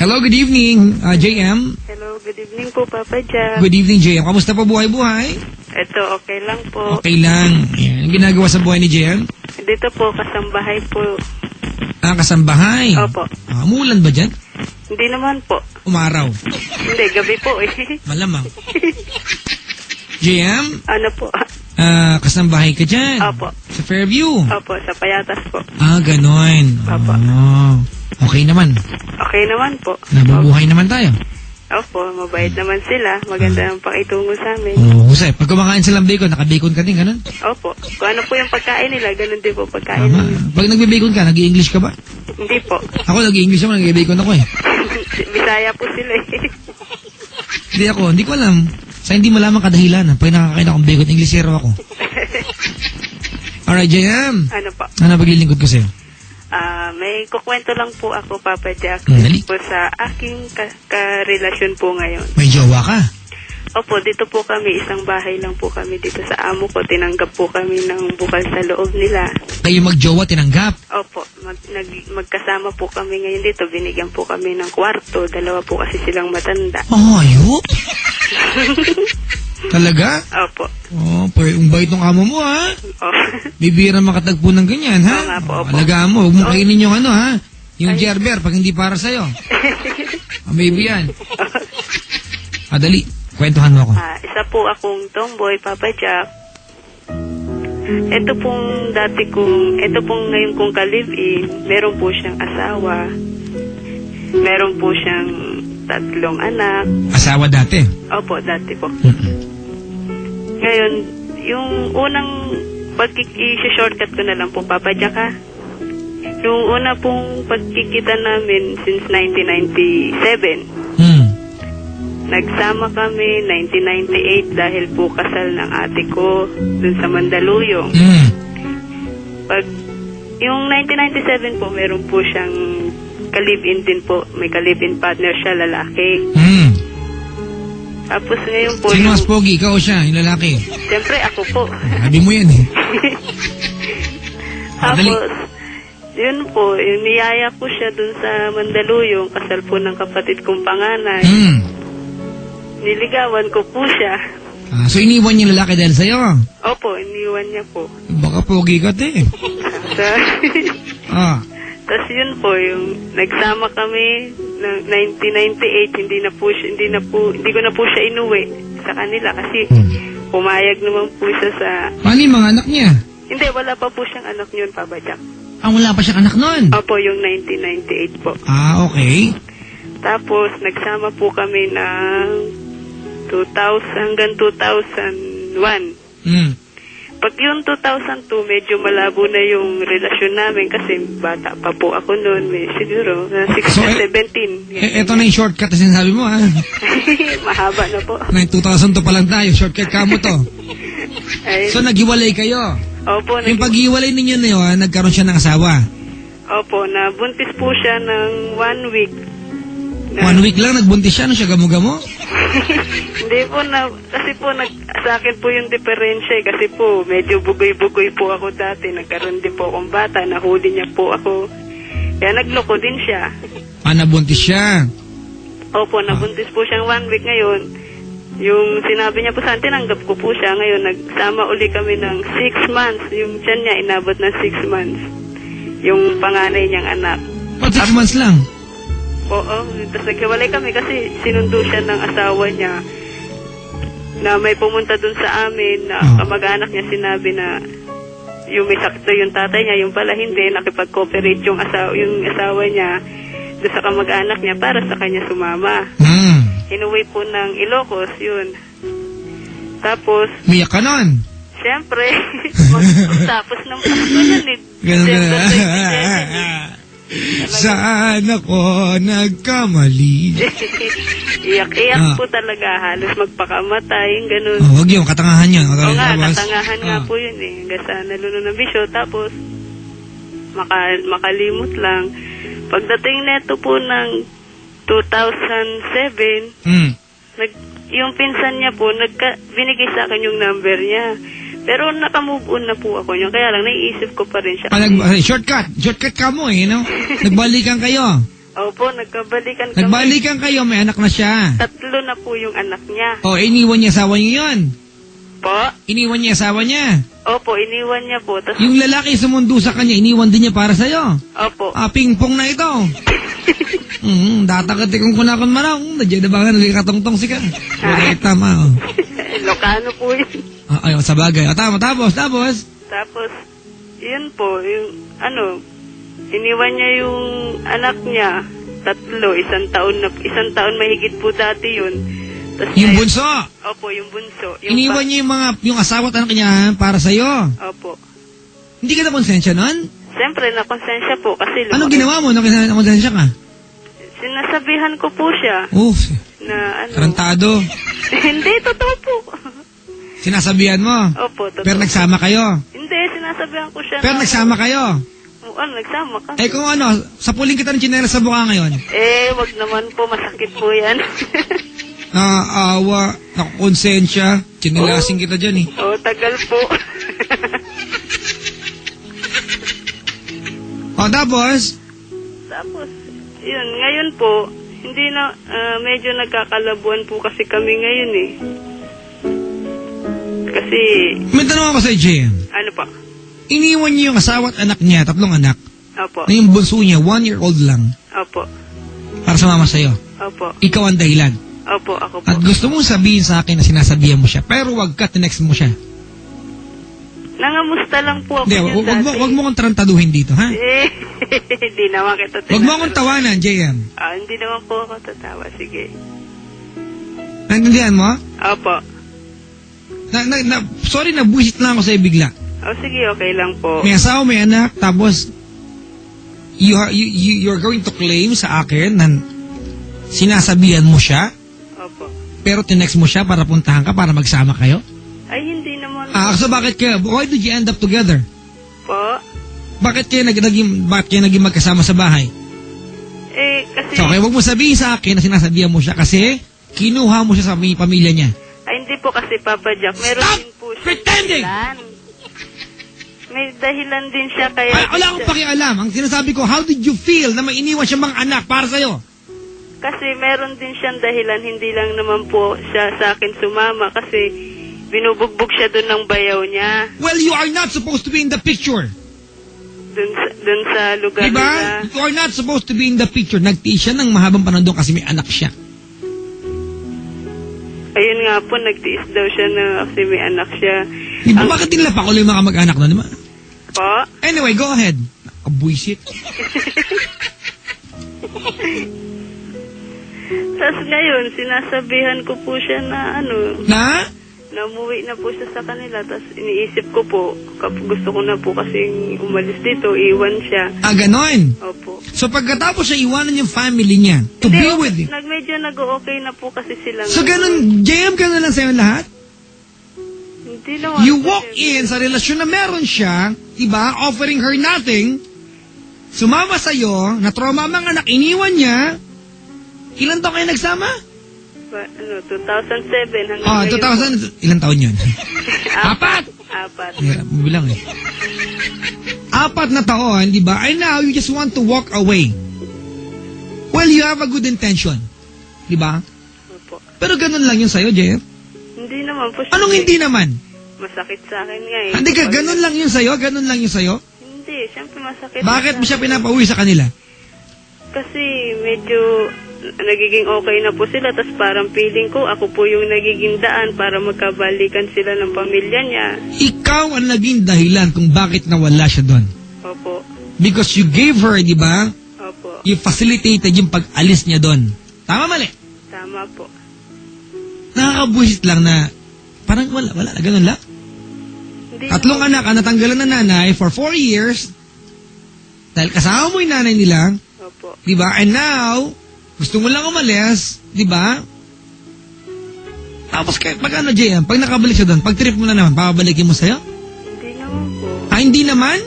Hello, good evening, JM. Hello, good evening po, Papa Jack. Good evening, JM. Kamusta po buhay-buhay? Ito, okay lang po. Okay lang. Yan. Ang ginagawa sa buhay ni JM? Dito po, kasambahay po. Kasambahay? Opo. Umulan ba dyan? Hindi naman po. Umaraw? Hindi, gabi po eh. Malamang. JM? Ano po? Kasambahay ka dyan? Opo. Sa Fairview? Opo, sa Payatas po. Ganon. Opo. Okay naman. Okay naman po. Nabubuhay naman tayo. Opo, mabait naman sila. Maganda ang pakitungo sa amin. Husay. Pag kumakain silang bacon, nakabacon ka din, ganun? Opo. Kung ano po yung pagkain nila, ganun din po pagkain Tama. nila. Pag nagbe-bacon ka, nag-i-English ka ba? Hindi po. Ako nag-i-English ako, nag-i-bacon ako eh. Bisaya po sila eh. Hindi ko alam. Sa hindi malaman kadahilan, pag nakakain akong bacon, Englishero ako. Alright, JM. Ano po? Ano paglilingkod ko sa'yo? May kukwento lang po ako, Papa Jack. Dali. Po sa aking karelasyon po ngayon. May jowa ka? Opo, dito po kami, isang bahay lang po kami dito sa amo ko. Tinanggap po kami ng bukal sa loob nila. Kayo magjowa, tinanggap? Opo, magkasama po kami ngayon dito. Binigyan po kami ng kwarto. Dalawa po kasi silang matanda. Ayop? Talaga? Opo. Pero yung bait ng amo mo, ha? Oh. Bibira makatagpo ng ganyan, ha? Oo nga po, opo. Alagaan mo, huwag mo kainin yung ano, ha? Yung gerber, pag hindi para sa'yo. Maybe yan. Dali. Kwentuhan mo ako. Isa po akong tomboy, Papa Jack. Ito pong ngayon kong ka-live-in, meron po siyang asawa. Meron po siyang 3 anak. Asawa dati? Opo, dati po. Ngayon, yung unang i-shortcut ko na lang po, Papa Jack, ha? Yung una pong pagkikita namin since 1997. Nagsama kami 1998 dahil po kasal ng ate ko dun sa Mandaluyong. Yung 1997 po, meron po siyang ka-live-in din po. May ka-live-in partner siya, lalaki. Tapos ngayon po... Sino mas pogi? Ikaw o siya? Yung lalaki? Siyempre, ako po. Sabi mo yan eh. Tapos, yun po, niyaya ko siya dun sa Mandaluyong, kasal po ng kapatid kong panganay. Niligawan ko po siya. So iniwan niya lalaki dahil sa'yo? Opo, iniwan niya po. Baka pogi ka te. Tapos yun po, yung nagsama kami ng 1998, hindi ko na po siya inuwi sa kanila kasi pumayag naman po siya sa... Paano yung mga anak niya? Hindi, wala pa po siyang anak yun, Papa Jack. Wala pa siyang anak nun? Opo, yung 1998 po. Okay. Tapos, nagsama po kami ng 2000 hanggang 2001. Pag yung 2002, medyo malabo na yung relasyon namin kasi bata pa po ako noon. Siguro, 16, 17. Ito na yung shortcut na sinasabi mo, ha? Mahaba na po. 2002 pa lang tayo, shortcut ka mo to. So, naghiwalay kayo? Opo. Yung paghiwalay ninyo na yun, nagkaroon siya ng asawa? Opo, nabuntis po siya ng 1 week. 1 week lang, nagbuntis siya? Ano siya, gamo-gamo? Hindi po, kasi po, sa akin po yung diferensya kasi po, medyo bugoy-bugoy po ako dati. Nagkaroon din po akong bata, nahuli niya po ako. Kaya nagloko din siya. Nabuntis siya? Opo, nabuntis po siyang 1 week ngayon. Yung sinabi niya po sa akin, tinanggap ko po siya. Ngayon, nagsama uli kami ng 6 months. Yung tiyan niya, inabot ng 6 months. Yung panganay niyang anak. 6 months lang? Oo, tapos naghiwalay kami kasi sinundo siya ng asawa niya na may pumunta dun sa amin na kamag-anak niya sinabi na yung may sakto yung tatay niya, yung pala hindi, nakipag-cooperate yung asawa niya dun sa kamag-anak niya para sa kanya sumama. Inuwi po ng Ilocos, yun. Tapos... Miyak ka nun? Siyempre, tapos ng Pasko nun eh. Ganun. Saan ako nagkamali? Iyak-iyak po talaga, halos magpakamatay, ganun. Huwag yun, katangahan yun. Oo nga, katangahan nga po yun eh. Hanggang sa naluno ng bisyo, tapos makalimot lang. Pagdating neto po ng 2007, yung pinsan niya po, binigay sa akin yung number niya. Pero naka-move on na po ako niya. Kaya lang, naiisip ko pa rin siya. Shortcut ka mo no? Nagbalikan kayo. Opo, nagkabalikan kami. Nagbalikan kayo, may anak na siya. 3 na po yung anak niya. O, iniwan niya asawa niyo yun. Po? Iniwan niya asawa niya. Opo, iniwan niya po. Tas, Yung lalaki sumundo sa kanya, iniwan din niya para sa'yo. opo. Ping-pong na ito. Datakati kong kunakon maraw. Nadya na ba nga nagkatongtong si ka? Okay, tama. Oh. Lokano po yun. Ayaw, sa bagay. Tama, tapos. Tapos, yun po, yung, iniwan niya yung anak niya, 3, 1 taon mahigit po dati yun. Tas Yung bunso. Opo, yung bunso. Iniwan niya yung asawa at anak niya para sa'yo. Opo. Hindi ka na konsensya nun? Siyempre, nakonsensya po kasi Anong ginawa mo nung konsensya ka? Sinasabihan ko po siya Oof, na tarantado. Hindi, totoo po. Sinasabihan mo. Opo, totoo. Pero nagsama kayo. Hindi, sinasabihan ko siya Pero na... nagsama kayo. Nagsama ka. Kung sapuling kita ng tsinelas sa mukha ngayon. Wag naman po, masakit po yan. Naaawa, nakakonsensya, tsinilasing kita dyan tagal po. Tapos? Tapos, yun, ngayon po, hindi na, medyo nagkakalabuan po kasi kami ngayon Kasi, May tanong ako sa JM. ano pa? Iniwan niyo yung asawa at anak niya, 3 anak, Opo, na yung bunso niya, 1-year-old lang, opo, para sumama sa'yo. opo, Ikaw ang dahilan. opo, ako po. At gusto mong sabihin sa akin na sinasabihan mo siya, pero wag ka, tinext mo siya. Nangamusta lang po ako Hindi, niyan dati. wag mo kong tarantaduhin dito, ha? Hindi naman kita Wag mo akong tawanan, JM. Hindi naman po ako tatawa. Sige. Naintindihan mo? Opo. Sorry, nabuisit lang ako sa'yo bigla. Sige, okay lang po. May asawa, may anak, tapos you're going to claim sa akin na sinasabihan mo siya, Opo. pero tinext mo siya para puntahan ka, para magsama kayo? Ay, hindi naman. So why did you end up together? Po? Bakit kayo naging magkasama sa bahay? Kasi... So, kaya wag mo sabihin sa akin na sinasabihan mo siya kasi kinuha mo siya sa pamilya niya. Ay, hindi po kasi, Papa Jack. Meron Stop din po siya pretending! dahilan. May dahilan din siya kaya... Wala akong pakialam. Ang sinasabi ko, how did you feel na may iniwan siya mga anak para sa'yo? Kasi meron din siyang dahilan. Hindi lang naman po siya sa akin sumama kasi binubugbog siya doon ng bayaw niya. Well, you are not supposed to be in the picture. Doon sa lugar Diba? nila. You are not supposed to be in the picture. Nagtiis siya ng mahabang panahon doon kasi may anak siya. Ayun nga po, nagtiis daw siya na kasi may anak siya. Diba, bakit nila pakulo yung mga mag-anak na, diba? Po? Anyway, go ahead. Nakabuisit. Tapos ngayon, sinasabihan ko po siya na Na? na umuwi na po siya sa kanila. Tapos iniisip ko po, gusto ko na po kasing umalis dito, iwan siya. Ganon. Opo. So pagkatapos siya iwanan yung family niya to be with you. Medyo nag-okay na po kasi sila. So ngayon. ganon, JM ka na lang sa'yo lahat? Hindi naman. You walk in sa relasyon na meron siya, diba, offering her nothing, sumama sa'yo, na-trauma mga anak, iniwan niya, ilan taon kayo nagsama? 2007 hanggang 2000, ilan taon yun? 4? Apat. Hirap mo bilang 4 na taon, di ba? And now, you just want to walk away. Well, you have a good intention. Di ba? Opo. Pero ganun lang yun sa'yo, Jeff. Hindi naman po. Anong hindi naman? Masakit sa akin nga Hindi ka, ganun lang yun sa'yo? Ganun lang yun sa'yo? Hindi, syempre masakit. Bakit mo siya pinapauwi sa kanila? Kasi medyo nagiging okay na po sila, tapos parang feeling ko ako po yung nagiging daan para magkabalikan sila ng pamilya niya. Ikaw ang naging dahilan kung bakit nawala siya doon. Opo. Because you gave her, di ba? Opo. You facilitated yung pag-alis niya doon. Tama, mali? Tama po. Nakakabuhisit lang na parang wala, ganun lang. Hindi 3 anak ang natanggalan ng nanay for 4 years dahil kasama mo yung nanay nila, Opo. di ba? And now, gusto mo lang umalis, di ba? Tapos pag JM, pag nakabalik siya doon, pag trip mo na naman, papabalikin mo sa'yo? Hindi naman po. Hindi naman?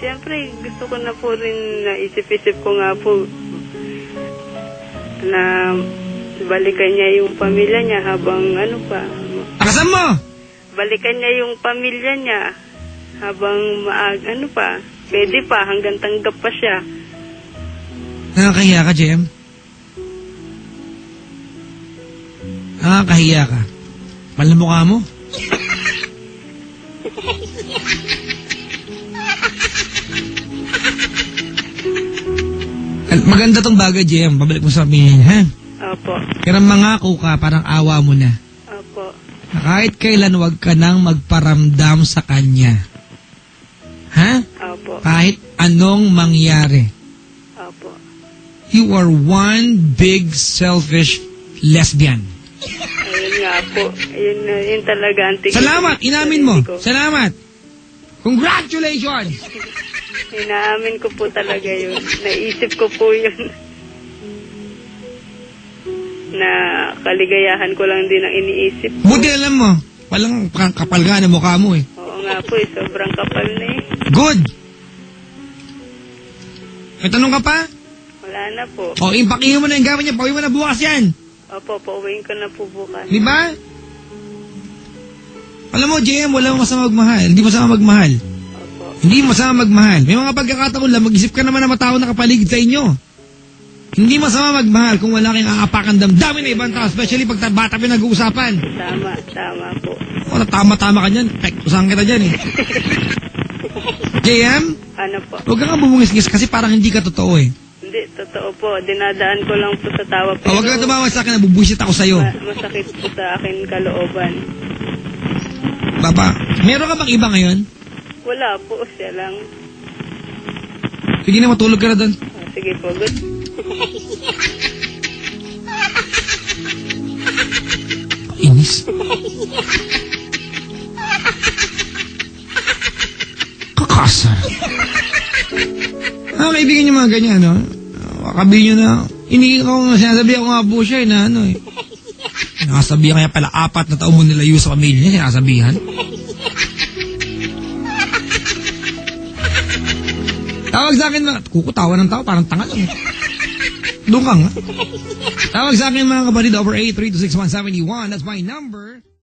Siyempre, gusto ko na po rin na isip-isip ko nga po na balikan niya yung pamilya niya habang Akasan mo! Balikan niya yung pamilya niya habang pwede pa, hanggang tanggap pa siya. Nakakahiya ka, JM? Nakakahiya ka. Palang mukha mo. Maganda tong bagay, JM. Babalik mo sa amin, ha? Opo. Kaya mangako ka, parang awa mo na. Opo. Na kahit kailan wag ka nang magparamdam sa kanya. Ha? Opo. Kahit anong mangyari. Opo. You are one big selfish lesbian. Ayun nga po. Yun talaga ang tingin. Salamat, ko sa inamin mo. sarili ko. Salamat. Congratulations! Inaamin ko po talaga yun. Naisip ko po yun. Na kaligayahan ko lang din ang iniisip ko. Buti alam mo, walang kapal ka na mukha mo eh. Oo nga po, sobrang kapal na eh. Good! May tanong ka pa? Wala na po. O, impakihin mo na yung gamit niya. Pauwi mo na bukas yan. Opo, pauwiin ko na po bukas. Di ba? Alam mo, JM, wala masama magmahal. Hindi masama magmahal. Opo. Hindi masama magmahal. May mga pagkakataon lang, mag-isip ka naman ng mga tao na kapaligid sa inyo. Hindi masama magmahal kung wala kang aapakan damdamin na ibang tao, especially pag bata pinag-uusapan. Tama po. O, tama-tama ka dyan. Usahan kita dyan eh. JM, Ano po? huwag ka nga bumungis-ngis kasi parang hindi ka totoo eh. Hindi, totoo po. Dinadaan ko lang po sa tawa po. O, huwag ka tumawa sa akin, nabubuisit ako sa'yo. Masakit po sa akin kalooban. Baba, meron ka bang iba ngayon? Wala po, siya lang. Sige na, matulog ka na doon. Sige po, good. Inis. Kakasar. Kaibigan niyo mga ganyan, no? Kakabihin niyo na, sinasabi ako nga po siya, na ano eh. Sinasabihan kaya pala 4 na taon mo nilayo sa pamilya niya, sinasabihan. Tawag sa akin, kukutawa ng tao, parang tanga lang. Doon ka nga. Tawag sa akin mga kapatid, over 8326171, that's my number.